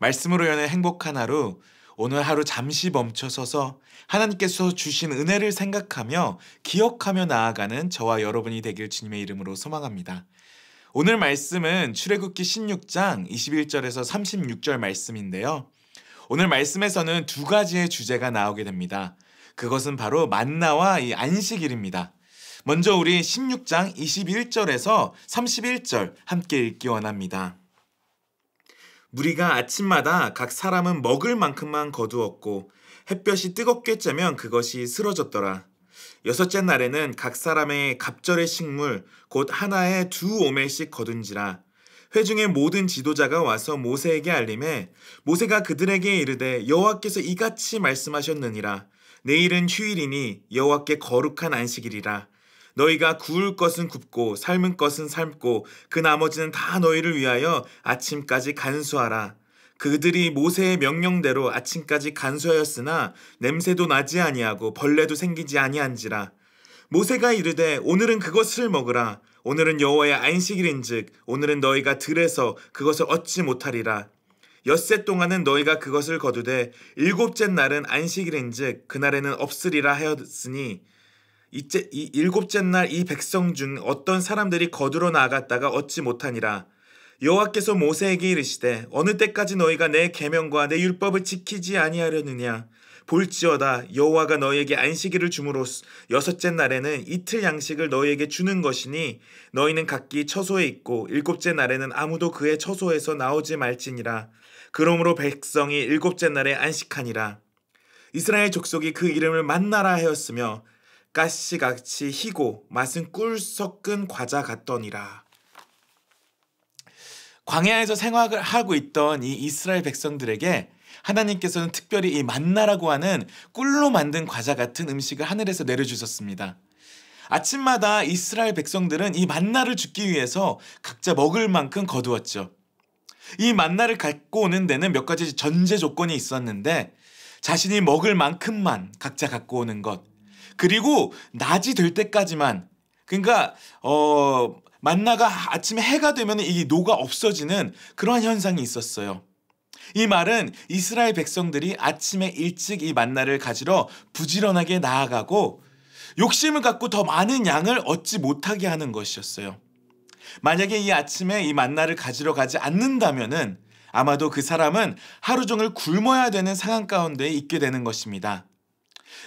말씀으로 여는 행복한 하루, 오늘 하루 잠시 멈춰서서 하나님께서 주신 은혜를 생각하며 기억하며 나아가는 저와 여러분이 되길 주님의 이름으로 소망합니다. 오늘 말씀은 출애굽기 16장 21절에서 36절 말씀인데요. 오늘 말씀에서는 두 가지의 주제가 나오게 됩니다. 그것은 바로 만나와 이 안식일입니다. 먼저 우리 16장 21절에서 31절 함께 읽기 원합니다. 무리가 아침마다 각 사람은 먹을 만큼만 거두었고 햇볕이 뜨겁게 쬐면 그것이 쓰러졌더라. 여섯째 날에는 각 사람의 갑절의 식물 곧 하나에 2오멜씩 거둔지라. 회중의 모든 지도자가 와서 모세에게 알림해 모세가 그들에게 이르되 여호와께서 이같이 말씀하셨느니라. 내일은 휴일이니 여호와께 거룩한 안식일이라. 너희가 구울 것은 굽고 삶은 것은 삶고 그 나머지는 다 너희를 위하여 아침까지 간수하라. 그들이 모세의 명령대로 아침까지 간수하였으나 냄새도 나지 아니하고 벌레도 생기지 아니한지라. 모세가 이르되 오늘은 그것을 먹으라. 오늘은 여호와의 안식일인즉 오늘은 너희가 들에서 그것을 얻지 못하리라. 엿새 동안은 너희가 그것을 거두되 일곱째 날은 안식일인즉 그날에는 없으리라 하였으니 이 일곱째 날 이 백성 중 어떤 사람들이 거두러 나아갔다가 얻지 못하니라. 여호와께서 모세에게 이르시되 어느 때까지 너희가 내 계명과 내 율법을 지키지 아니하려느냐. 볼지어다 여호와가 너희에게 안식일을 주므로써 여섯째 날에는 이틀 양식을 너희에게 주는 것이니 너희는 각기 처소에 있고 일곱째 날에는 아무도 그의 처소에서 나오지 말지니라. 그러므로 백성이 일곱째 날에 안식하니라. 이스라엘 족속이 그 이름을 만나라 하였으며 가시같이 희고 맛은 꿀 섞은 과자 같더니라. 광야에서 생활을 하고 있던 이 이스라엘 백성들에게 하나님께서는 특별히 이 만나라고 하는 꿀로 만든 과자 같은 음식을 하늘에서 내려주셨습니다. 아침마다 이스라엘 백성들은 이 만나를 줍기 위해서 각자 먹을 만큼 거두었죠. 이 만나를 갖고 오는 데는 몇 가지 전제 조건이 있었는데 자신이 먹을 만큼만 각자 갖고 오는 것, 그리고 낮이 될 때까지만, 그러니까 만나가 아침에 해가 되면 이 노가 없어지는 그러한 현상이 있었어요. 이 말은 이스라엘 백성들이 아침에 일찍 이 만나를 가지러 부지런하게 나아가고 욕심을 갖고 더 많은 양을 얻지 못하게 하는 것이었어요. 만약에 이 아침에 이 만나를 가지러 가지 않는다면은 아마도 그 사람은 하루 종일 굶어야 되는 상황 가운데 있게 되는 것입니다.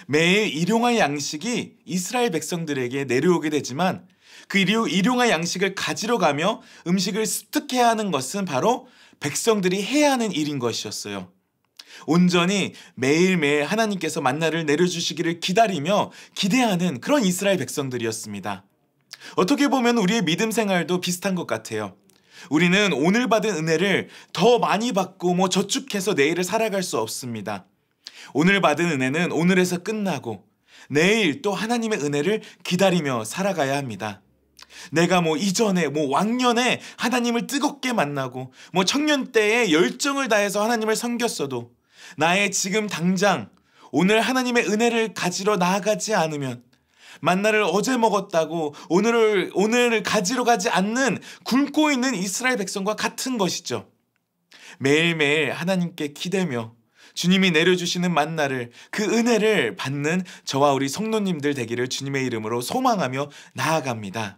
매일 일용할 양식이 이스라엘 백성들에게 내려오게 되지만 그 일용할 양식을 가지러 가며 음식을 습득해야 하는 것은 바로 백성들이 해야 하는 일인 것이었어요. 온전히 매일매일 하나님께서 만나를 내려주시기를 기다리며 기대하는 그런 이스라엘 백성들이었습니다. 어떻게 보면 우리의 믿음 생활도 비슷한 것 같아요. 우리는 오늘 받은 은혜를 더 많이 받고 저축해서 내일을 살아갈 수 없습니다. 오늘 받은 은혜는 오늘에서 끝나고 내일 또 하나님의 은혜를 기다리며 살아가야 합니다. 내가 이전에 왕년에 하나님을 뜨겁게 만나고 청년 때에 열정을 다해서 하나님을 섬겼어도 나의 지금 당장 오늘 하나님의 은혜를 가지러 나아가지 않으면 만나를 어제 먹었다고 오늘을 가지러 가지 않는 굶고 있는 이스라엘 백성과 같은 것이죠. 매일매일 하나님께 기대며 주님이 내려주시는 만나를, 그 은혜를 받는 저와 우리 성도님들 되기를 주님의 이름으로 소망하며 나아갑니다.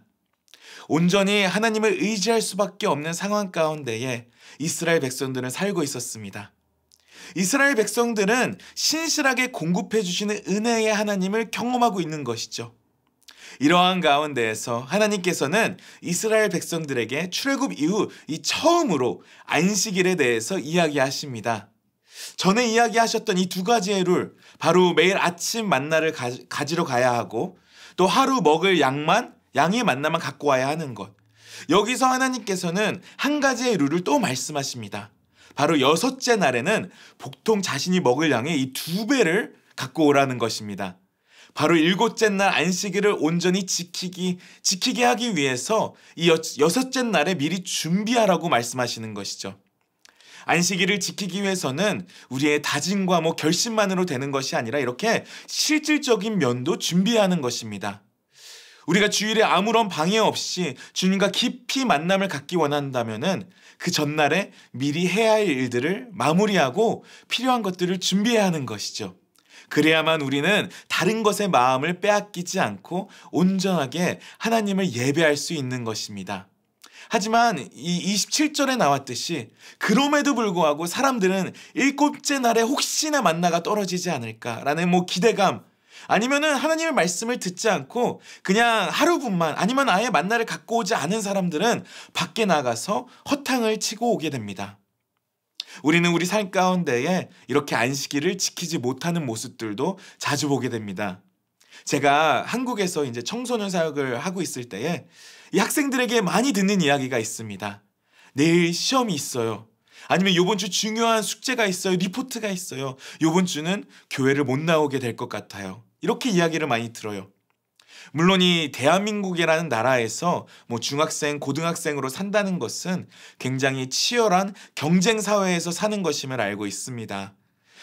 온전히 하나님을 의지할 수밖에 없는 상황 가운데에 이스라엘 백성들은 살고 있었습니다. 이스라엘 백성들은 신실하게 공급해 주시는 은혜의 하나님을 경험하고 있는 것이죠. 이러한 가운데에서 하나님께서는 이스라엘 백성들에게 출애굽 이후 이 처음으로 안식일에 대해서 이야기하십니다. 전에 이야기하셨던 이 두 가지의 룰, 바로 매일 아침 만나를 가지러 가야 하고 또 하루 먹을 양의 만나만 갖고 와야 하는 것. 여기서 하나님께서는 한 가지의 룰을 또 말씀하십니다. 바로 여섯째 날에는 보통 자신이 먹을 양의 이 2배를 갖고 오라는 것입니다. 바로 일곱째 날 안식일을 온전히 지키게 하기 위해서 이 여섯째 날에 미리 준비하라고 말씀하시는 것이죠. 안식일을 지키기 위해서는 우리의 다짐과 결심만으로 되는 것이 아니라 이렇게 실질적인 면도 준비하는 것입니다. 우리가 주일에 아무런 방해 없이 주님과 깊이 만남을 갖기 원한다면은 그 전날에 미리 해야 할 일들을 마무리하고 필요한 것들을 준비해야 하는 것이죠. 그래야만 우리는 다른 것에 마음을 빼앗기지 않고 온전하게 하나님을 예배할 수 있는 것입니다. 하지만 이 27절에 나왔듯이 그럼에도 불구하고 사람들은 일곱째 날에 혹시나 만나가 떨어지지 않을까라는 기대감, 아니면은 하나님의 말씀을 듣지 않고 그냥 하루분만, 아니면 아예 만나를 갖고 오지 않은 사람들은 밖에 나가서 허탕을 치고 오게 됩니다. 우리는 우리 삶 가운데에 이렇게 안식일을 지키지 못하는 모습들도 자주 보게 됩니다. 제가 한국에서 이제 청소년 사역을 하고 있을 때에 이 학생들에게 많이 듣는 이야기가 있습니다. 내일 시험이 있어요. 아니면 요번 주 중요한 숙제가 있어요. 리포트가 있어요. 요번 주는 교회를 못 나오게 될 것 같아요. 이렇게 이야기를 많이 들어요. 물론 이 대한민국이라는 나라에서 중학생, 고등학생으로 산다는 것은 굉장히 치열한 경쟁 사회에서 사는 것임을 알고 있습니다.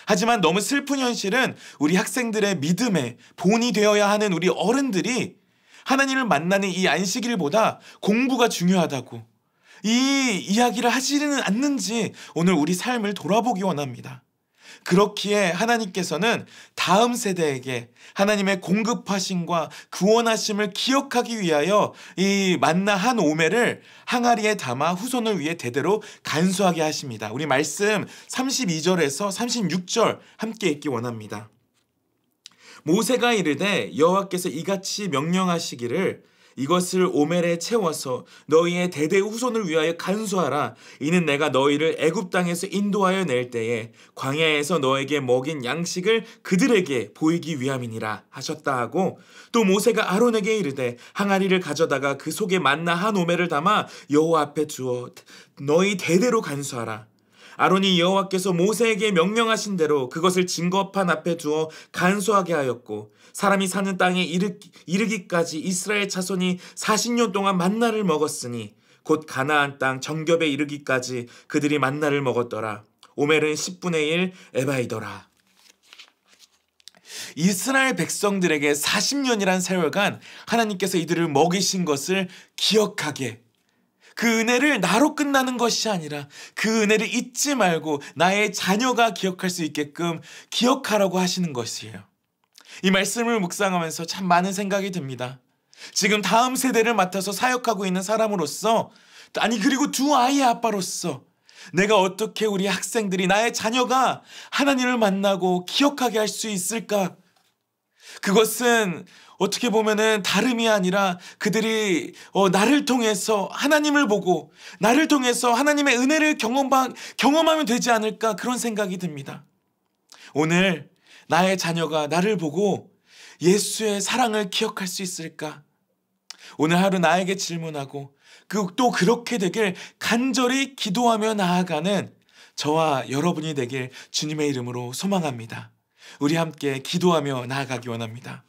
하지만 너무 슬픈 현실은 우리 학생들의 믿음의 본이 되어야 하는 우리 어른들이 하나님을 만나는 이 안식일보다 공부가 중요하다고 이 이야기를 하지는 않는지 오늘 우리 삶을 돌아보기 원합니다. 그렇기에 하나님께서는 다음 세대에게 하나님의 공급하심과 구원하심을 기억하기 위하여 이 만나 한 오매를 항아리에 담아 후손을 위해 대대로 간수하게 하십니다. 우리 말씀 32절에서 36절 함께 읽기 원합니다. 모세가 이르되 여호와께서 이같이 명령하시기를 이것을 오멜에 채워서 너희의 대대 후손을 위하여 간수하라. 이는 내가 너희를 애굽 땅에서 인도하여 낼 때에 광야에서 너에게 먹인 양식을 그들에게 보이기 위함이니라 하셨다 하고, 또 모세가 아론에게 이르되 항아리를 가져다가 그 속에 만나 한 오멜을 담아 여호와 앞에 두어 너희 대대로 간수하라. 아론이 여호와께서 모세에게 명령하신 대로 그것을 증거판 앞에 두어 간수하게 하였고, 사람이 사는 땅에 이르기까지 이스라엘 자손이 40년 동안 만나를 먹었으니 곧 가나안 땅 정겹에 이르기까지 그들이 만나를 먹었더라. 오멜은 10분의 1 에바이더라. 이스라엘 백성들에게 40년이란 세월간 하나님께서 이들을 먹이신 것을 기억하게, 그 은혜를 나로 끝나는 것이 아니라 그 은혜를 잊지 말고 나의 자녀가 기억할 수 있게끔 기억하라고 하시는 것이에요. 이 말씀을 묵상하면서 참 많은 생각이 듭니다. 지금 다음 세대를 맡아서 사역하고 있는 사람으로서, 그리고 두 아이의 아빠로서 내가 어떻게 우리 학생들이, 나의 자녀가 하나님을 만나고 기억하게 할 수 있을까? 그것은 어떻게 보면은 다름이 아니라 그들이 나를 통해서 하나님을 보고 나를 통해서 하나님의 은혜를 경험하면 되지 않을까, 그런 생각이 듭니다. 오늘 나의 자녀가 나를 보고 예수의 사랑을 기억할 수 있을까? 오늘 하루 나에게 질문하고 또 그렇게 되길 간절히 기도하며 나아가는 저와 여러분이 되길 주님의 이름으로 소망합니다. 우리 함께 기도하며 나아가기 원합니다.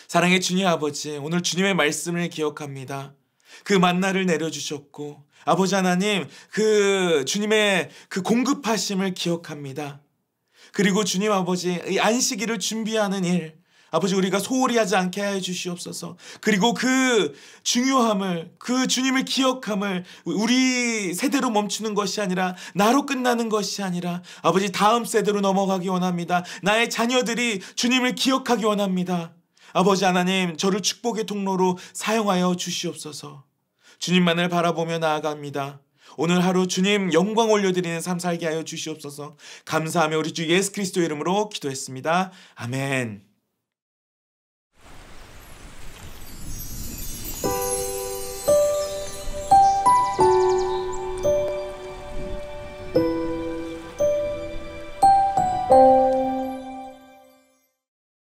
사랑의 주님 아버지, 오늘 주님의 말씀을 기억합니다. 그 만나를 내려주셨고, 아버지 하나님, 그 주님의 그 공급하심을 기억합니다. 그리고 주님 아버지, 이 안식일을 준비하는 일, 아버지 우리가 소홀히 하지 않게 하여 주시옵소서. 그리고 그 중요함을, 그 주님을 기억함을 우리 세대로 멈추는 것이 아니라, 나로 끝나는 것이 아니라 아버지 다음 세대로 넘어가기 원합니다. 나의 자녀들이 주님을 기억하기 원합니다. 아버지 하나님, 저를 축복의 통로로 사용하여 주시옵소서. 주님만을 바라보며 나아갑니다. 오늘 하루 주님 영광 올려드리는 삶 살게 하여 주시옵소서. 감사하며 우리 주 예수 그리스도 이름으로 기도했습니다. 아멘.